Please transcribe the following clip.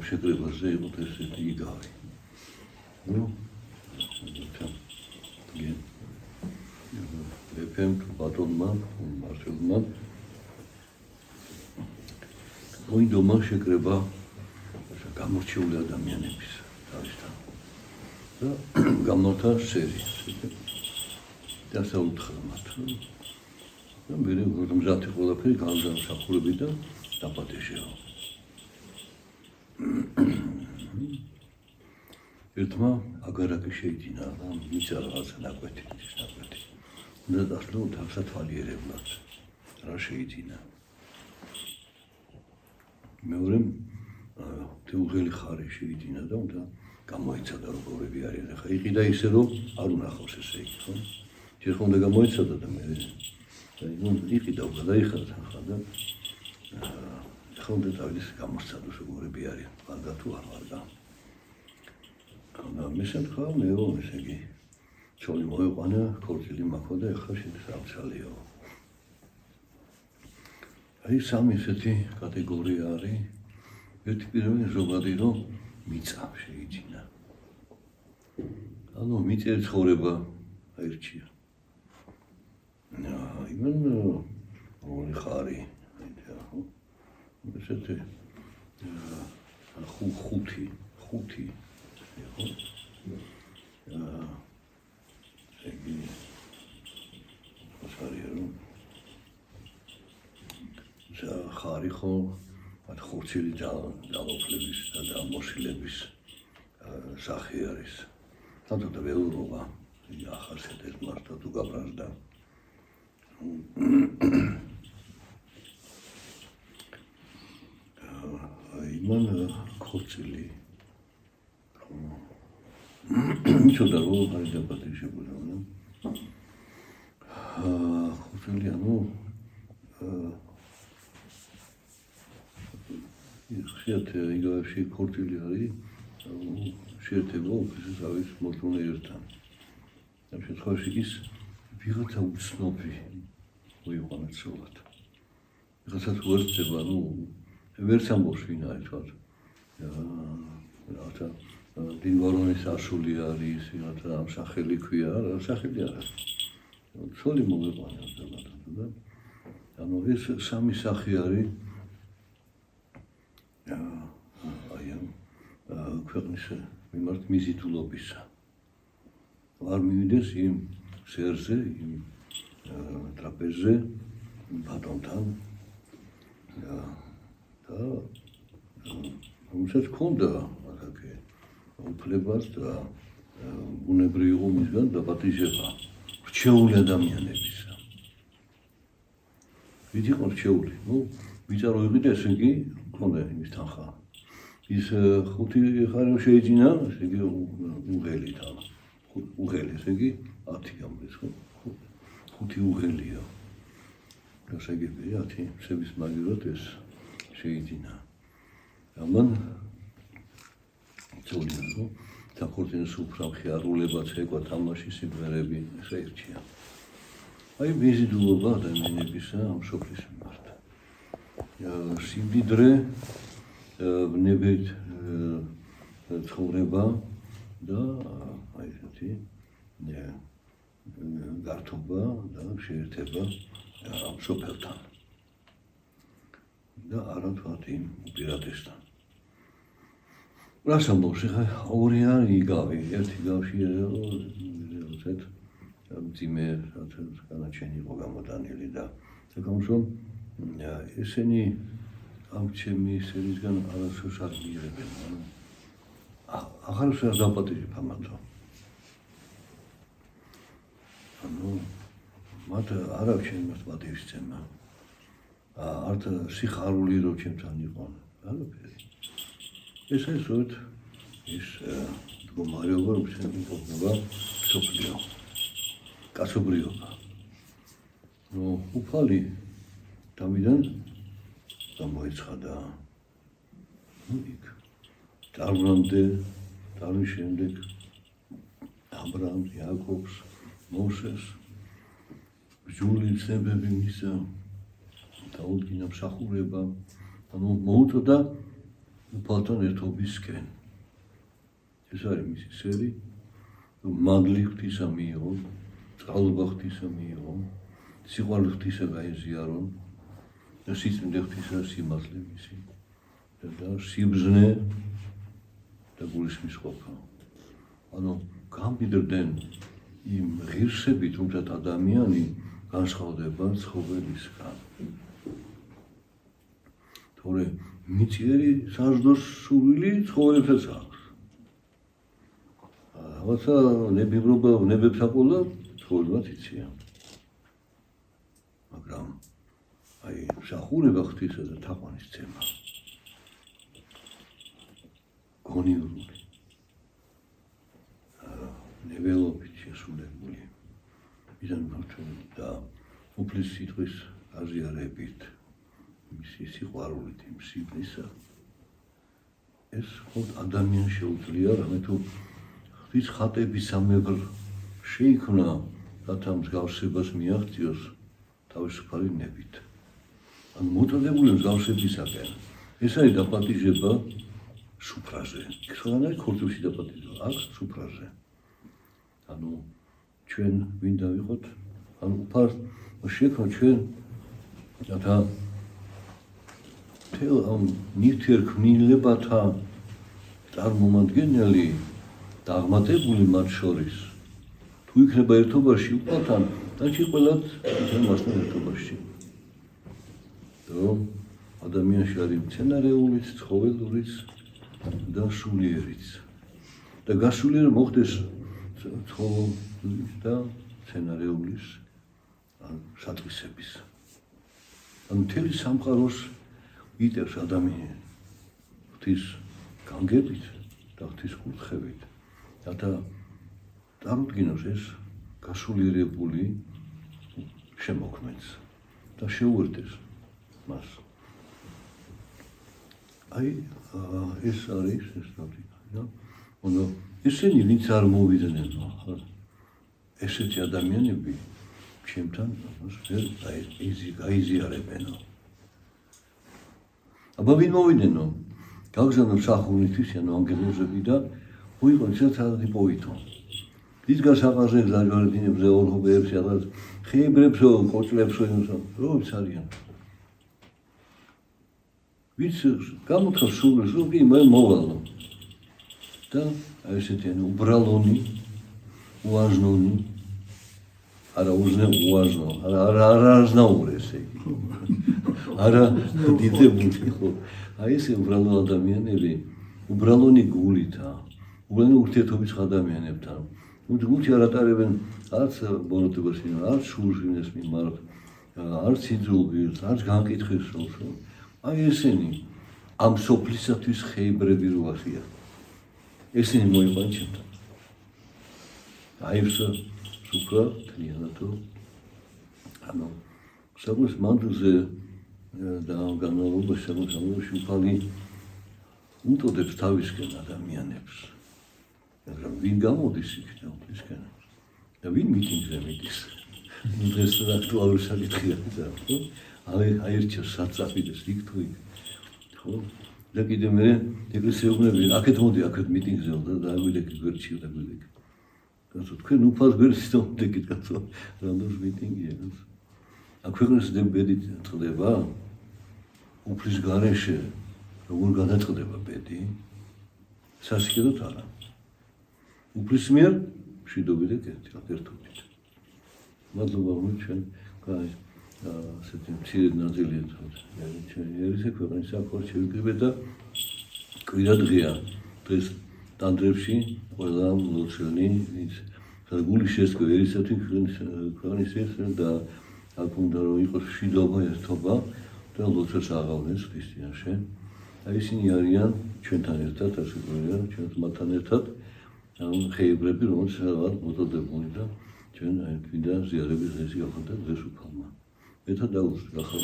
შეკრებაზე იყო ესეთი იგავი. ეფემ ბატონმა, მართლმა მოინდომა შეკრება გამორჩეული ადამიანების თავისთან. და გამორთა სერი. დასაუთხრა მათ. და მე მზათი ყველაფერი განსახურები და დაპატეჟეო. ერთმა აგარაკი შეიძინა და მისა რაღაცა ნაკვეთი. და დასლო თავსათვალიერებლად რა შეიძინა. მეორემ თეუღელი ხარი შეიძინა და უნდა გამოიცადა როგორები არიან. ახლა იყიდა ისე რომ არ უნახავს ესე იგი, ხო? ჯერ ხომ უნდა გამოიცადა და მე იყიდა გადაიხადა ახლა და ახლა უნდა თავის გამოსცადოს როგორები არიან. ვარგა თუ არ ვარგა. და მესამე მეო ესე იგი ჩოლი მოიყვანა, ქორწილი მაქვს და ახლა შეცალიო. აი სამი ესეთი კატეგორია არის. ერთი პირველი ზოგადი რომ მიწა შეიძინა. ანუ მიწერ ცხოვრება აირჩია. იმენ ორი ხარი. ესეთი ხუთი. ეგი მოსარიერო. ხარი ხო მათ ხურცილი ძალოფლების და დამოშილების სახე არის. თანდათან ველურობა ახასიათებს მართლა თუ გაბრაზდა. იმან ხურცილი მიცოდა რომ არის დაპატეჟებული. ხურცილი ანუ ხიათე იგავში ქორწილი არის შეერთება უფლის ავის მორწმუნეებთან. ამ შემთხვევაში ის ვიღაცა უცნობი მოიყვანა ცოლად. ვიღაცაც უერთდება, ვერც ამბობს ვინ არის თვათ. რათა დინვარონის ასული არის, რათა ამ სახელი ქვია, რა სახელი არის. ცოლი მოიყვანა და ანუ ეს სამი სახე არის აი ამ ქვეყნის მიმართ მიზიდულობისა. არ მივიდეს იმ სერზე, იმ ტრაპეზზე ბატონთან და რომელსაც ჰქონდა აქ უფლებას და უნებრივი იყო მისგან დაპატეჟება რჩეული ადამიანებისა. ვით იყო რჩეული? ვიცა რო იყიდა ესე იგი ჰქონდა იმის თანხა. ის ხუთი ხარი შეიძინა, ესე იგი უღელი თან. უღელი, ესე იგი 10 გამრის ხო? ხუთი უღელია. ესე იგი 10 სების მაგივრად ეს შეიძინა. ამან ცოლიო თაქორწინების უფრა მხიარულებაც ეკვა თამაში სიმღერები შეირჩია. აი მიზიდულობა ადამიანებისა ამ სოფლის მიმართ. სიმდიდრე ნებით ცხოვრება და აი ესეთი გართობა და შეერთება ამ სოფელთან და არათვათ იმ უპირატესთან. რას ამბობს ხა ორი არის იგავი, ერთი გავში როდესაც მძიმე განაჩენი იყო გამოტანილი და თქონშო ესენი ამ ჩემი სერისგან არასოდეს არ მიიღებენ. აღარს არ დაპატეჟებ ამათო. ანუ მათ არ აქვს ჩემს პატივისცემა. არც სიხარული რო ჩემთან იყო. არაფერი. ეს ესოთ ის მდგომარეობა როცა იმყოფება სოფლიო. კაცობრიობა. უფალი თავიდან გამოიცხადა. იქ დავრამდე, დავის შემდეგ აბრაამს, იაკობს, მოსეს, ბრძოლის ცნებები მისცა დაუდგინა მსახურება, ანუ მოუწოდა უფალთან ერთობისკენ. ეს არის მისი სერი, მადლი ღვთისა მიიღო, წყალობა ღვთისა მიიღო, სიყვარული ღვთისა გაიზიარონ და სიწმინდე ღვთისა სიმართლე მისი და სიბრძნე და გულისხმის ყოფა. ანუ გამბიდრდნენ იმ ღირსებით, რომელსაც ადამიანი განსხვავდება ცხოველისგან. თორე მიწიერი საზრდოს სურვილი ცხოველებსაც აქვს. რაღაცა ნებიბრობა, ნებებს აყოლა, ცხოველებსაც იციან. მაგრამ აი მსახურება ღვთისა და თაყვანის ცემა გონივრული ნებელობით შესრულებული და უფლის სიტყვის აზიარებით მისი სიყვარულით იმ სიბნისა ეს მხოლოდ ადამიანს შეუძლია რამე თუ ღვთის ხატებისამებრ შეიქმნა რათა მსგავსებას მიაღწიოს თავისუფალი ნებით. ან მოწოდებული მსგავსებისაკენ. ეს არის დაპატიჟება სუფრაზე. ხანაა ქორწილში დაპატიჟება, აქ სუფრაზე. ანუ ჩვენ ვინ დავიყოთ? ანუ უფალ შექმნა ჩვენ რათა თელ ამ ნივთიერქმნილებათა წარმომადგენელი დაღმატებული მათ შორის თუ იქნება ერთობაში უფალთან, დანჩი ყველაც მასთან ერთობაში. რომ ადამიანში არის მცენარეულიც, ცხოველურიც და სულიერიც. და გასულიერება მოხდეს ცხოველის და მცენარეულის სატყვისების. ანუ მთელი სამყაროს იტევს ადამიანი ღვთის განგებით და ღვთის კურთხევით. რათა წარმოდგინოს ეს გასულიერებული შემოქმედს და შეუერთდეს მას. აი ეს არის ეს ნავთიკა. ანუ ესენი ვინც არ მოვიდნენ, ესეთი ადამიანები ჩემთან ვერ გაიზიარებენო. აბა ვინ მოვიდნენო? გაგზავნო მსახურისთვის, ანუ ანგელოზები და უიყო ისეთ ადრე პოვითო. ის გასაყარზე გზაჯვარედინებზე ორღობებს, რაღაც ხეიბრებსო, ყოჭლებსო, რომც არიან. ვიც გამოთქვას სულს, რომ კი მე მოვალო. და აი ესეთი ანუ უბრალონი, უაზნონი, არა უაზნო, არა აზნაური ესე იგი. არა დიდებული ხო. აი ეს უბრალო ადამიანები, უბრალონი გულითა, უბრალო ურთიერთობის ადამიანებთან. გულში არ ატარებენ არც ბოროტებას, არც სულს მიმართ, არც იძულვილს, არც განკითხვის სულს. აი ესენი ამ სოფლისათვის ხეიბრები რო ახია. ესენი მოიყვანენ ჩემთან. აივსა სუფრა თლიანათო ანუ საკუთარ მანდულზე და განმავლობაში საკუთარ უფალი უტოდებს თავისკენ ადამიანებს. მაგრამ ვინ გამოდის იქიდან უფლისკენ და ვინ მიტინგზე მიდის? დღეს აქტუალური საკითხია და ხო? აირჩევს საწაფიდეს იქ თუ იქ. ხო? და კიდე მე ეკლესიოვნები აქეთ მოდი აქეთ მიტინგზე და დაგვიდეკი გვერდში და გვიდეკი. კაცო თქვენ უფალს გვერდში დავდეკით კაცო რამდენს მიტინგია ეს. აქ ქვეყნის ბედი წყდება უფლის გარეშე როგორ გადაწყდება ბედი? სასიკეთოდ არა. უფლის მიერ მშვიდობით და ერთობით. მადლობა რომ ჩვენ ასეთი მცირე ნაწილი ეს ქვეყნის საკუთარ შევიკრიბეთ და კვირა დღეა დღეს დანდრებში ყველა ლოცვენი გული შესკვე ერისათი ქვეყნის ეს და აქ უნდა რომ იყოს მშვიდობა ერთობა და ლოცვას აღავლეს ქრისტიანში. აი ისინი არიან ჩვენთან ერთად ასე ვთქვია ჩვენ მათთან ერთად ამ ხეიბრები რომელიც რაღაც მოწოდებული და ჩვენ აი კიდე ზიარების დღესი გახდა დღეს უფალმა. მე თან დაუშვი ახალ